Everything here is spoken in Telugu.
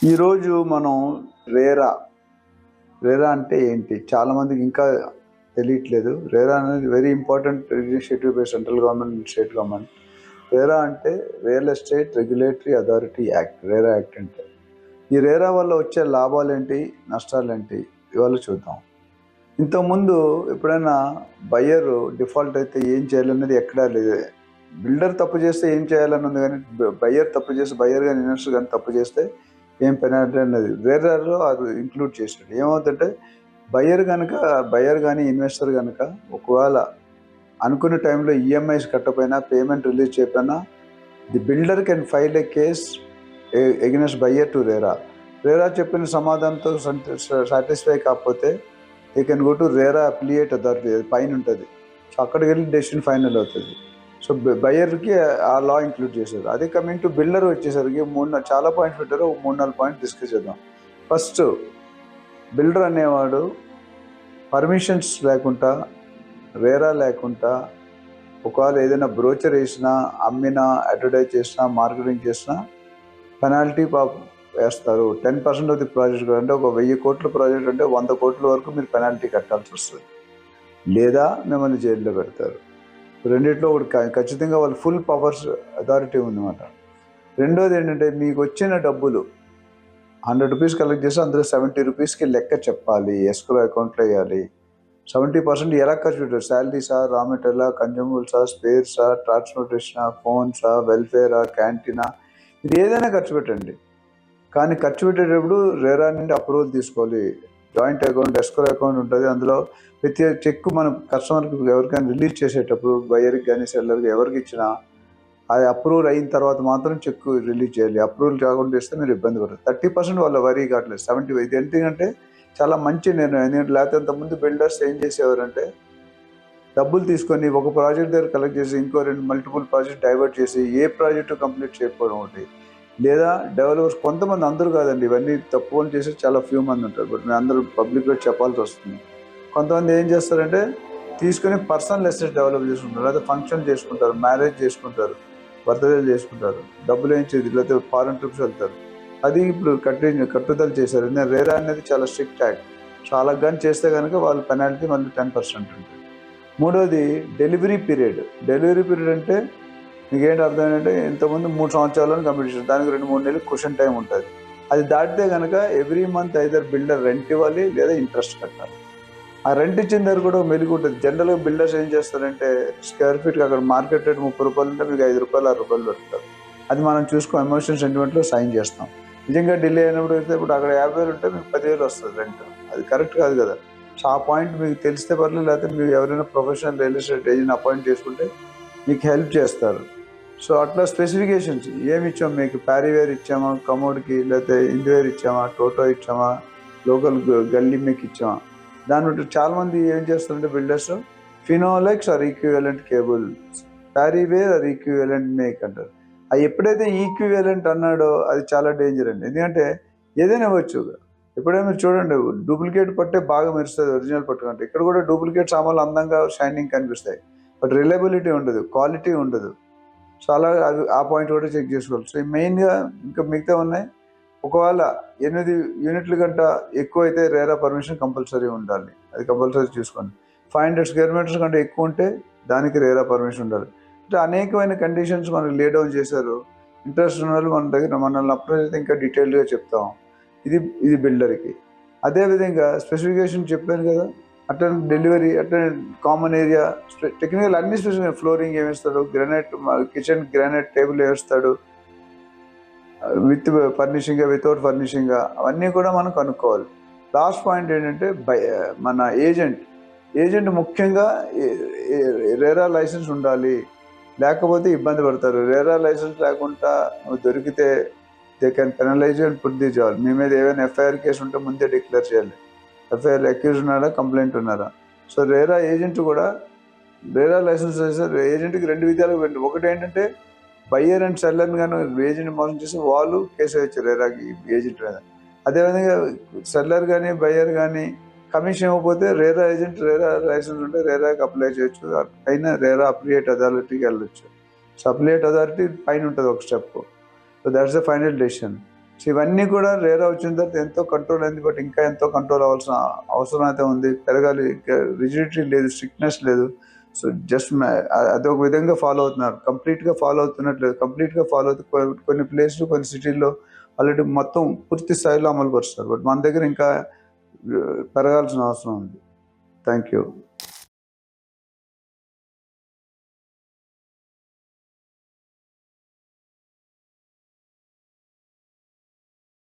ఈరోజు మనం రేరా రేరా అంటే ఏంటి చాలామందికి ఇంకా తెలియట్లేదు. రేరా అనేది very important initiative by central government and state government. RERA అంటే real estate regulatory authority act. RERA act అంటే ఈ రేరా వల్ల వచ్చే లాభాలేంటి, నష్టాలేంటి ఇవాళ చూద్దాం. ఇంతకుముందు ఎప్పుడైనా బయ్యర్ డిఫాల్ట్ అయితే ఏం చేయాలనేది ఎక్కడా లేదు. బిల్డర్ తప్పు చేస్తే ఏం చేయాలని ఉంది, కానీ బయ్యర్ తప్పు చేస్తే, బయ్యర్ కానీ ఇన్వెస్టర్ కానీ తప్పు చేస్తే ఏం పెనాల్టీ అనేది రేరాలో అది ఇంక్లూడ్ చేసాడు. ఏమవుతుందంటే బయ్యర్ కానీ ఇన్వెస్టర్ కనుక ఒకవేళ అనుకున్న టైంలో ఈఎంఐస్ కట్టపోయినా, పేమెంట్ రిలీజ్ చేయకపోయినా, the builder can file A case against buyer to RERA. RERA చెప్పిన సమాధానంతో సాటిస్ఫై కాకపోతే they can go to RERA appellate authority, పైన ఉంటుంది. సో అక్కడికి వెళ్ళి డెసిషన్ ఫైనల్ అవుతుంది. సో బయ్యర్కి ఆ లా ఇంక్లూడ్ చేశారు. అదే కమింగ్ టు బిల్డర్ వచ్చేసరికి చాలా పాయింట్స్ పెట్టారు. 3-4 పాయింట్స్ డిస్కస్ చేద్దాం. ఫస్ట్, బిల్డర్ అనేవాడు పర్మిషన్స్ లేకుండా, రేరా లేకుండా ఒకవేళ ఏదైనా బ్రోచర్ వేసినా, అమ్మినా, అడ్వర్టైజ్ చేసినా, మార్కెటింగ్ చేసినా పెనాల్టీ వేస్తారు. 10% ఆఫ్ ది ప్రాజెక్ట్, అంటే ఒక 1000 కోట్ల ప్రాజెక్ట్ అంటే 100 కోట్ల వరకు మీరు పెనాల్టీ కట్టాల్సి వస్తుంది, లేదా మిమ్మల్ని జైల్లో పెడతారు. రెండిట్లో ఒకటి ఖచ్చితంగా వాళ్ళు ఫుల్ పవర్స్ అథారిటీ ఉందన్నమాట. రెండోది ఏంటంటే, మీకు వచ్చిన డబ్బులు 100 రూపీస్ కలెక్ట్ చేస్తే అందులో 70 రూపీస్కి లెక్క చెప్పాలి, ఎస్క్రో అకౌంట్లో వేయాలి. 70% ఎలా ఖర్చు పెట్టారు? శాలరీసా, రా మెటీరియలా, కన్జ్యూమబుల్సా, స్పేర్సా, ట్రాన్స్పోర్టేషనా, ఫోన్సా, వెల్ఫేరా, క్యాంటీనా, ఇది ఏదైనా ఖర్చు పెట్టండి. కానీ ఖర్చు పెట్టేటప్పుడు రేరా నుండి అప్రూవల్ తీసుకోవాలి. జాయింట్ అకౌంట్, ఎస్క్రో అకౌంట్ ఉంటుంది. అందులో ప్రతి చెక్ మనం కస్టమర్కి ఎవరికైనా రిలీజ్ చేసేటప్పుడు, బయ్యర్కి కానీ సెల్లర్కి ఎవరికి ఇచ్చినా అది అప్రూవల్ అయిన తర్వాత మాత్రం చెక్ రిలీజ్ చేయాలి. అప్రూవల్ కాకుండా ఇస్తే మీరు ఇబ్బంది పడతారు. 30% వాళ్ళ వరీ కావట్లేదు, 70. ఇది ఎందుకంటే చాలా మంచి నిర్ణయం. ఎందుకంటే లేకపోతే అంతకుముందు బిల్డర్స్ ఏం చేసేవారంటే, డబ్బులు తీసుకొని ఒక ప్రాజెక్ట్ దగ్గర కలెక్ట్ చేసి ఇంకో 2 మల్టిపుల్ ప్రాజెక్ట్ డైవర్ట్ చేసి ఏ ప్రాజెక్టు కంప్లీట్ చేయకపోవడం ఒకటి. లేదా డెవలపర్స్ కొంతమంది, అందరూ కాదండి, ఇవన్నీ తప్పులు చేసి చాలా ఫ్యూ మంది ఉంటారు. బట్ మేము అందరూ పబ్లిక్లో చెప్పాల్సి వస్తుంది. కొంతమంది ఏం చేస్తారంటే తీసుకుని పర్సనల్ ఎస్టేట్ డెవలప్ చేసుకుంటారు, లేదా ఫంక్షన్ చేసుకుంటారు, మ్యారేజ్ చేసుకుంటారు, బర్త్డేలు చేసుకుంటారు, డబ్బులు ఏం చేయదు, లేకపోతే ఫారెన్ ట్రిప్స్ వెళ్తారు. అది ఇప్పుడు కట్టుదల చేశారు. రేరా అనేది చాలా స్ట్రిక్ట్ యాక్ట్. సో అలా కానీ చేస్తే కనుక వాళ్ళ పెనాల్టీ మళ్ళీ 10% ఉంటుంది. మూడోది డెలివరీ పీరియడ్. డెలివరీ పీరియడ్ అంటే మీకు ఏంటి అర్థం ఏంటంటే, ఇంతకుముందు 3 సంవత్సరాలను కంప్లీట్ చేశారు, దానికి 2-3 నెలలు క్వశ్చన్ టైం ఉంటుంది. అది దాటితే కనుక every month either builder rent ఇవ్వాలి, లేదా ఇంట్రెస్ట్ కట్టాలి. ఆ రెంట్ ఇచ్చిన దగ్గర కూడా మెలుగు ఉంటుంది. జనరల్గా బిల్డర్స్ ఏం చేస్తారంటే, స్క్వేర్ ఫీట్కి అక్కడ మార్కెట్ రేట్ 30 రూపాయలు ఉంటే మీకు 5 రూపాయలు 6 రూపాయలు పెడతారు. అది మనం చూసుకొని ఎమోషన్ సెంటిమెంట్లో సైన్ చేస్తాం. నిజంగా డిలే అయినప్పుడు అయితే ఇప్పుడు అక్కడ 50,000 ఉంటే మీకు 10,000 వస్తుంది రెంట్. అది కరెక్ట్ కాదు కదా. సో ఆ పాయింట్ మీకు తెలిస్తే పర్లేదు, లేకపోతే మీరు ఎవరైనా professional real estate agent appoint చేసుకుంటే మీకు హెల్ప్ చేస్తారు. సో అట్లా స్పెసిఫికేషన్స్ ఏమి ఇచ్చాము మీకు, ప్యారీవేర్ ఇచ్చామా, కమోడ్కి, లేకపోతే ఇండివేర్ ఇచ్చామా, టోటో ఇచ్చామా, లోకల్ గల్లీ మీకు ఇచ్చామా, దాన్ని బట్టి చాలామంది ఏం చేస్తారంటే builders Finolex or equivalent cable, Parryware or equivalent make అంటారు. అది ఎప్పుడైతే ఈక్వివలెంట్ అన్నాడో అది చాలా డేంజర్ అండి. ఎందుకంటే ఏదైనా ఇవ్వచ్చు. ఎప్పుడైనా మీరు చూడండి, డూప్లికేట్ పట్టే బాగా మెరుస్తుంది ఒరిజినల్ పట్టు కంటే. ఇక్కడ కూడా డూప్లికేట్ సామాన్లు అందంగా షైనింగ్ కనిపిస్తాయి, బట్ రిలయబిలిటీ ఉండదు, క్వాలిటీ ఉండదు. సో అలా అది ఆ పాయింట్ కూడా చెక్ చేసుకోవాలి. సో మెయిన్గా ఇంకా మిగతా ఉన్నాయి. ఒకవేళ 8 యూనిట్ల కంటే ఎక్కువ అయితే రేరా పర్మిషన్ కంపల్సరీ ఉండాలి, అది కంపల్సరీ చూసుకోండి. 500 స్క్వేర్ మీటర్స్ కంటే ఎక్కువ ఉంటే దానికి రేరా పర్మిషన్ ఉండాలి. అంటే అనేకమైన కండిషన్స్ మనకు లే డౌన్ చేశారు. ఇంట్రెస్ట్ ఉన్న వాళ్ళు మన దగ్గర మనల్ని అప్రోచ్ అయితే ఇంకా డీటెయిల్డ్గా చెప్తాం. ఇది బిల్డర్కి. అదేవిధంగా స్పెసిఫికేషన్ చెప్పాను కదా, అట్లా డెలివరీ, అట్లా కామన్ ఏరియా, టెక్నికల్ అన్ని స్పెసిఫిక్. ఫ్లోరింగ్ ఏమిస్తాడు, గ్రానైట్ కిచెన్ గ్రానైట్ టేబుల్ వేస్తాడు, విత్ ఫర్నిషింగ్, వితౌట్ ఫర్నిషింగ్, అవన్నీ కూడా మనం కనుక్కోవాలి. లాస్ట్ పాయింట్ ఏంటంటే మన ఏజెంట్ ముఖ్యంగా రేరా లైసెన్స్ ఉండాలి, లేకపోతే ఇబ్బంది పడతారు. రేరా లైసెన్స్ లేకుండా నువ్వు దొరికితే they can penalise and put the job. మీ మీద ఏమైనా ఎఫ్ఐఆర్ కేసు ఉంటే ముందే డిక్లేర్ చేయాలి. ఎఫ్ఐఆర్ అక్యూజ్ ఉన్నారా, కంప్లైంట్ ఉన్నారా. సో రేరా ఏజెంట్ కూడా, రేరా లైసెన్స్ ఏజెంట్కి 2 విధాలుగా పెట్టు. ఒకటి ఏంటంటే బయ్యర్ అండ్ సెల్లర్ని కానీ ఏజెంట్ మోసం చేసి వాళ్ళు కేసు వేయచ్చు రేరాకి, ఏజెంట్ మీద. అదేవిధంగా సెల్లర్ కానీ బయ్యర్ కానీ కమిషన్ ఇవ్వకపోతే రేరా లైసెన్స్ ఉంటే రేరాకి అప్లై చేయొచ్చు. పైన రేరా అప్లియేట్ అథారిటీకి వెళ్ళొచ్చు. సో అప్లియేట్ అథారిటీ పైన ఉంటుంది ఒక step. So that's the final decision. So ఇవన్నీ కూడా రేరా వచ్చిన తర్వాత ఎంతో కంట్రోల్ అయింది, బట్ ఇంకా ఎంతో కంట్రోల్ అవ్వాల్సిన అవసరం అయితే ఉంది. పెరగాలి. ఇంకా రిజిడిటీ లేదు, స్ట్రిక్ట్నెస్ లేదు. సో జస్ట్ అదొక విధంగా ఫాలో అవుతున్నారు. కంప్లీట్గా ఫాలో అవుతున్నట్లేదు. కంప్లీట్గా ఫాలో అవుతూ కొన్ని ప్లేస్లు, కొన్ని సిటీల్లో ఆల్రెడీ మొత్తం పూర్తి స్థాయిలో అమలు పరుస్తారు. బట్ మన దగ్గర ఇంకా పెరగాల్సిన అవసరం ఉంది. Thank you.